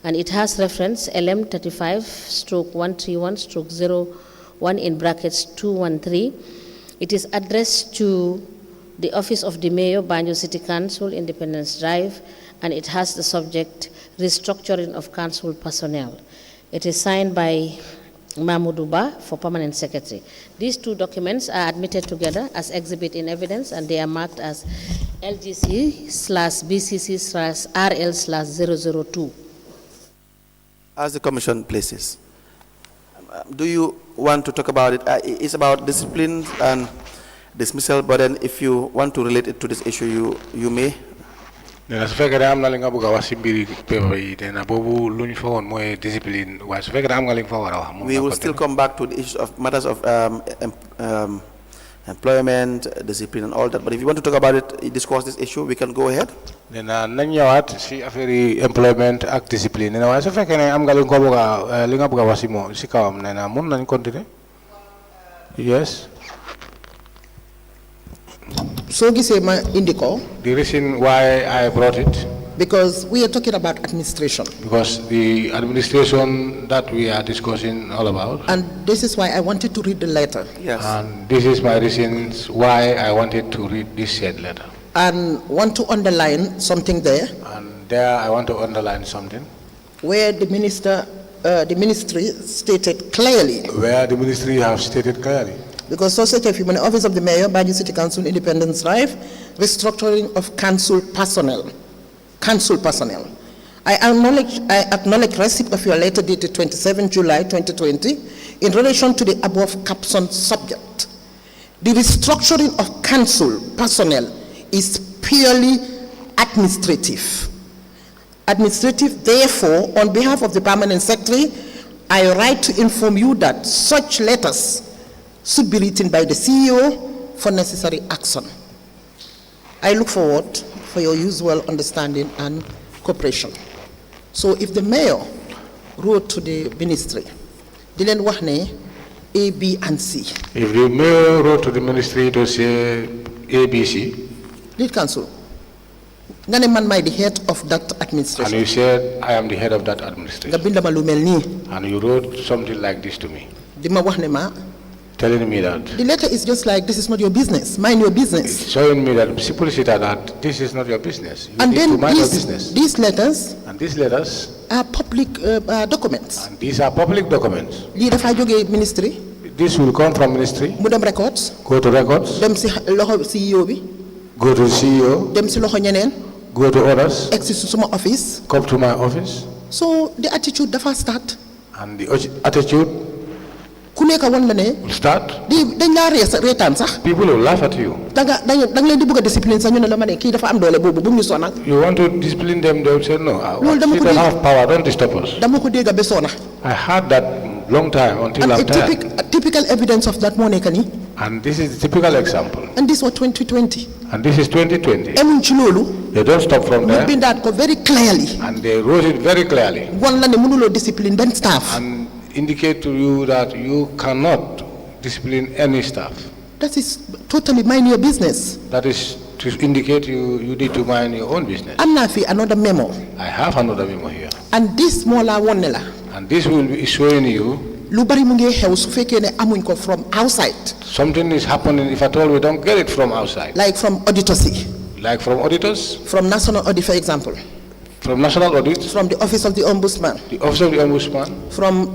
B: and it has reference LM 35/131/01 in brackets 213. It is addressed to the Office of the Mayor, Banjul City Council, Independence Drive, and it has the subject restructuring of council personnel. It is signed by Mahmoud Ba for Permanent Secretary. These two documents are admitted together as exhibit in evidence, and they are marked as LGC/BCC/RL/002.
D: As the commission places, do you want to talk about it? It's about discipline and dismissal, but then if you want to relate it to this issue, you may.
E: Nena su fekkee am na li nga bëgg a wax si mbiri paper yi dena boobu lu ñu fa woon mooy discipline waaye su fekkee am nga li nga fa war a wax.
D: We will still come back to the issues of matters of employment, discipline, and all that. But if you want to talk about it, discuss this issue, we can go ahead.
E: Nena nañ ñëwaat si affaire yi employment ak discipline nena waaye su fekkee ne am nga li nga ko bëgg a li nga bëgg a wax si moom si kawam nena mun nañ continuer. Yes.
C: So gisee ma indi ko.
E: The reason why I brought it.
C: Because we are talking about administration.
E: Because the administration that we are discussing all about.
C: And this is why I wanted to read the letter.
D: Yes.
E: And this is my reasons why I wanted to read this said letter.
C: And want to underline something there.
E: And there I want to underline something.
C: Where the ministry stated clearly.
E: Where the ministry have stated clearly.
C: Because Society of Human Office of the Mayor, Banjul City Council, Independence Drive, restructuring of council personnel. Council personnel. I acknowledge receipt of your letter dated 27 July 2020 in relation to the above captioned subject. The restructuring of council personnel is purely administrative. Administrative, therefore, on behalf of the Permanent Secretary, I write to inform you that such letters should be written by the CEO for necessary action. I look forward for your usual understanding and cooperation. So if the mayor wrote to the ministry, didn't wax ne A, B, and C.
E: If the mayor wrote to the ministry to say A, B, C.
C: Lead council. Nga ne man may the head of that administration.
E: And you said I am the head of that administration.
C: Nga binda ma lu mel nii.
E: And you wrote something like this to me.
C: Di ma wax ne ma.
E: Telling me that.
C: The letter is just like, this is not your business, mind your business.
E: It's showing me that that this is not your business. You
C: and
E: need
C: then
E: to mind your business.
C: These letters.
E: And these letters
C: are public documents.
E: And these are public documents.
C: Lii dafa jógee ministry.
E: This will come from ministry.
C: Mu dem records.
E: Go to records.
C: Dem si loxo CEO bi.
E: Go to the CEO.
C: Dem si loxo ñeneen.
E: Go to others.
C: Exit to suma office.
E: Come to my office.
C: So the attitude dafa start.
E: And the attitude will start. People will laugh at you. You want to discipline them, they will say, no, we don't have power, don't disturb us. I had that long time until I'm tired.
C: A typical evidence of that money,
E: and this is the typical example.
C: And this was 2020.
E: And this is 2020. They don't stop from there.
C: Very clearly.
E: And they wrote it very clearly.
C: Discipline staff.
E: And indicate to you that you cannot discipline any staff.
C: That is totally mind your business.
E: That is to indicate you need to mind your own business.
C: Another memo.
E: I have another memo here.
C: And this mola wonela.
E: And this will be showing you
C: from outside.
E: Something is happening if at all we don't get it from outside.
C: Like from auditory.
E: Like from auditors?
C: From National Audit, for example.
E: From National Audit?
C: From the Office of the Ombudsman.
E: The Office of the Ombudsman?
C: From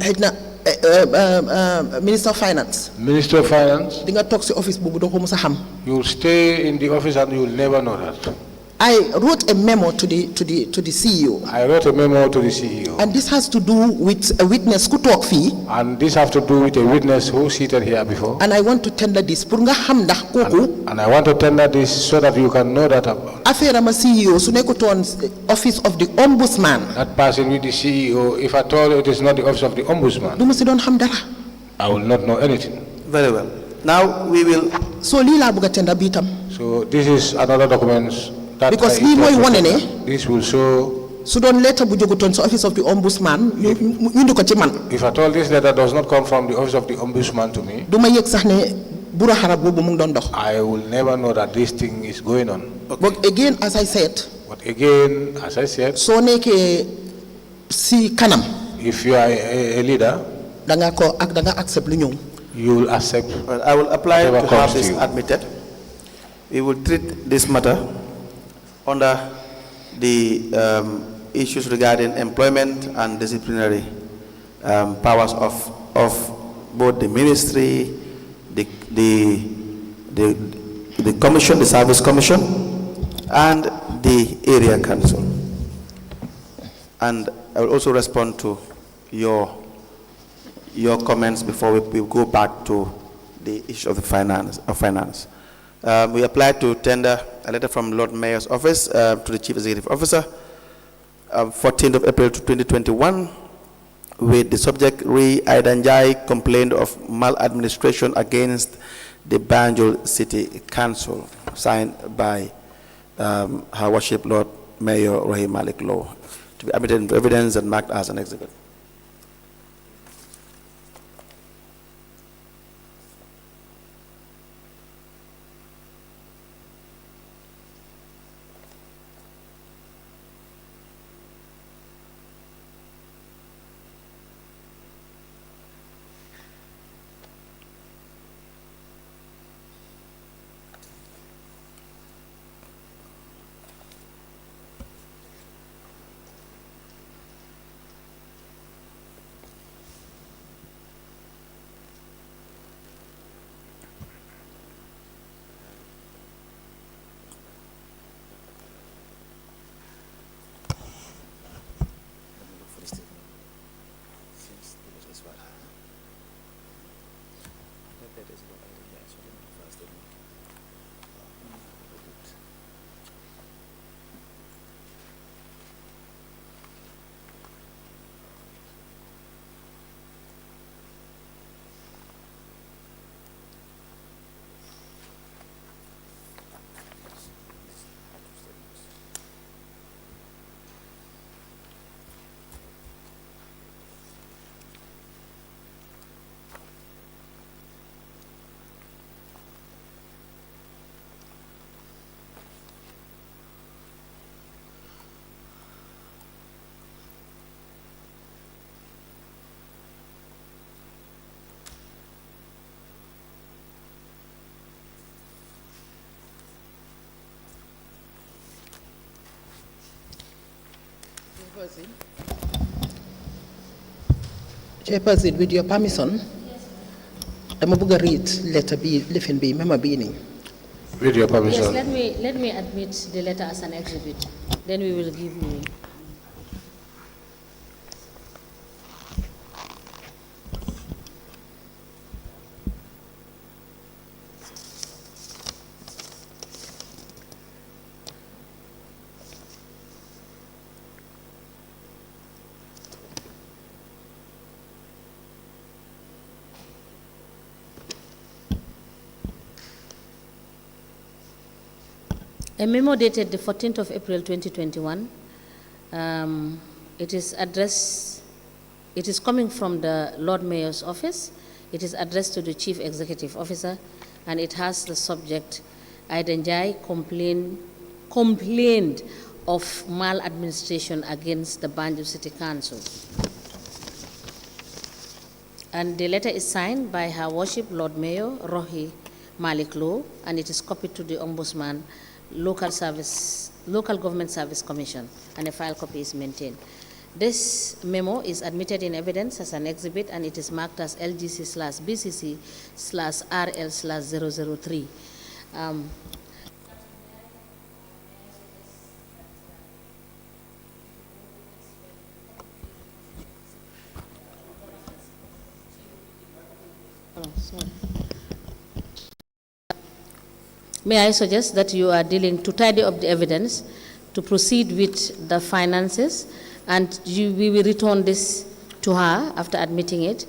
C: Minister of Finance.
E: Minister of Finance?
C: Di nga tok ci office bobu do ko musa xam.
E: You will stay in the office and you will never know that.
C: I wrote a memo to the CEO.
E: I wrote a memo to the CEO.
C: And this has to do with a witness who talk fee.
E: And this has to do with a witness who seated here before.
C: And I want to tender this pour nga xam ndax koku.
E: And I want to tender this so that you can know that
C: affaire am CEO su nekkutoon Office of the Ombudsman.
E: That person with the CEO, if at all it is not the Office of the Ombudsman,
C: du ma si doon xam dara.
E: I will not know anything.
D: Very well. Now we will.
C: So lii laa bëgg a tender bi itam.
E: So this is another document.
C: Because lii mooy wane ne.
E: This will show.
C: su doon letter bu jógutoon sa Office of the Ombudsman ñu indi ko ci man.
E: If at all this letter does not come from the Office of the Ombudsman to me,
C: du ma yëg sax ne bura xarab boobu mu ngi doon dox.
E: I will never know that this thing is going on.
C: Okay. But again, as I said.
E: So
C: nekkee si kanam.
E: If you are a leader,
C: da nga accept lu ñëw.
E: You will accept.
D: Well, I will apply to have this admitted. We will treat this matter under the issues regarding employment and disciplinary powers of both the ministry, the commission, the service commission, and the area council. And I will also respond to your comments before we go back to the issue of the finance. We applied to tender a letter from Lord Mayor's office to the Chief Executive Officer, 14th of April 2021, with the subject Re-Idanjai complaint of maladministration against the Banjul City Council, signed by Her Worship Lord Mayor Rohey Malick Lowe, to be admitted into evidence and marked as an exhibit.
C: Chairperson, with your permission, I'm going to read letter B, living B, memo B.
E: With your permission.
B: Yes, let me admit the letter as an exhibit. Then we will give you. A memo dated the 14th of April 2021. It is coming from the Lord Mayor's office. It is addressed to the Chief Executive Officer, and it has the subject, Idanjai complained of maladministration against the Banjul City Council. And the letter is signed by Her Worship Lord Mayor Rohey Malick Lowe, and it is copied to the Ombudsman, Local Government Service Commission, and a file copy is maintained. This memo is admitted in evidence as an exhibit, and it is marked as LGC/BCC/RL/003. May I suggest that you are dealing to tidy up the evidence, to proceed with the finances, and we will return this to her after admitting it,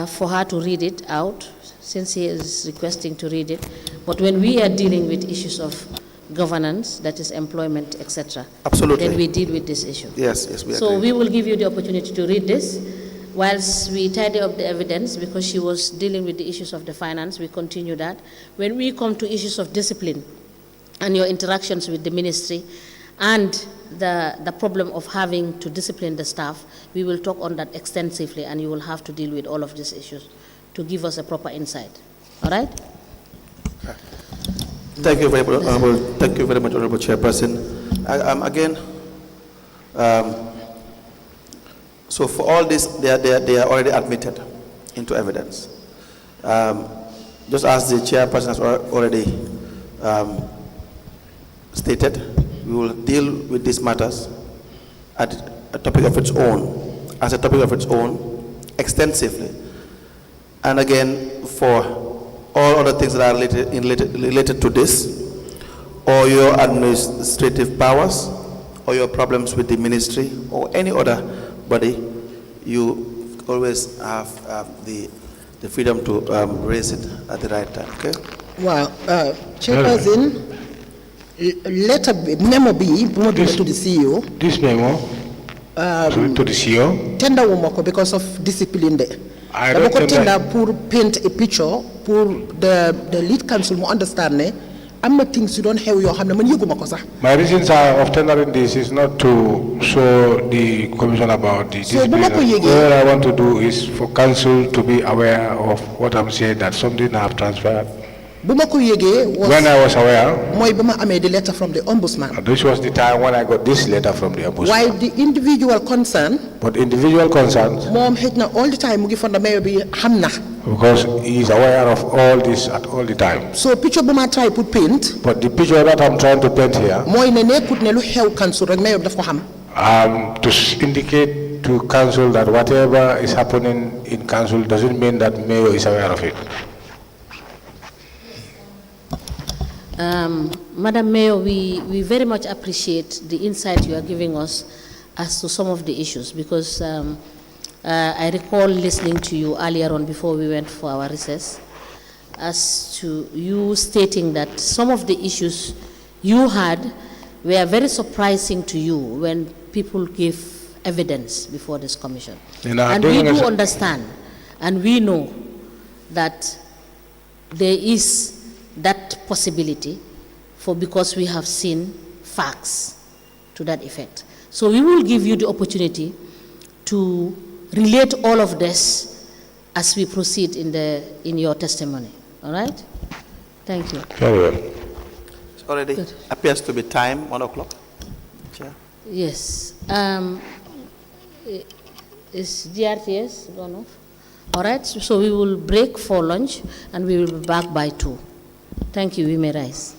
B: for her to read it out, since he is requesting to read it. But when we are dealing with issues of governance, that is employment, etc.,
D: absolutely,
B: then we deal with this issue.
D: Yes, we
B: So
D: agree.
B: we will give you the opportunity to read this. Whilst we tidy up the evidence, because she was dealing with the issues of the finance, we continue that. When we come to issues of discipline and your interactions with the ministry and the problem of having to discipline the staff, we will talk on that extensively, and you will have to deal with all of these issues to give us a proper insight. All right?
D: Thank you very much, Honorable. Thank you very much, Honorable Chairperson. Again, so for all this, they are already admitted into evidence. Just as the chairperson has already stated, we will deal with these matters at a topic of its own, as a topic of its own, extensively. And again, for all other things that are related to this, or your administrative powers, or your problems with the ministry, or any other body, you always have the freedom to raise it at the right time. Okay?
C: Well, Chairperson, letter memo B, to the CEO.
E: This memo to the CEO.
C: Tender wumako because of discipline there.
E: I don't tender
C: pour paint a picture pour the lead council mo understand ne am things you don't have your hand man yeguma ko sax.
E: My reasons of tendering this is not to show the commission about the discipline. All I want to do is for council to be aware of what I'm saying, that something have transpired. When I was aware,
C: the letter from the ombudsman.
E: This was the time when I got this letter from the ombudsman.
C: While the individual concern,
E: but individual concerns,
C: mom all the time from the mayor be hamna.
E: Because he is aware of all this at all the time.
C: So picture buma try put paint.
E: But the picture that I'm trying to paint here, to indicate to council that whatever is happening in council doesn't mean that mayor is aware of it.
B: Madam Mayor, we very much appreciate the insight you are giving us as to some of the issues, because I recall listening to you earlier on before we went for our recess, as to you stating that some of the issues you had were very surprising to you when people gave evidence before this commission. And we do understand, and we know that there is that possibility, because we have seen facts to that effect. So we will give you the opportunity to relate all of this as we proceed in your testimony. All right? Thank you.
E: Very well.
D: It already appears to be time, 1 o'clock. Chair.
B: Yes. Is GRTS gone off? All right. So we will break for lunch, and we will be back by 2. Thank you. We may rise.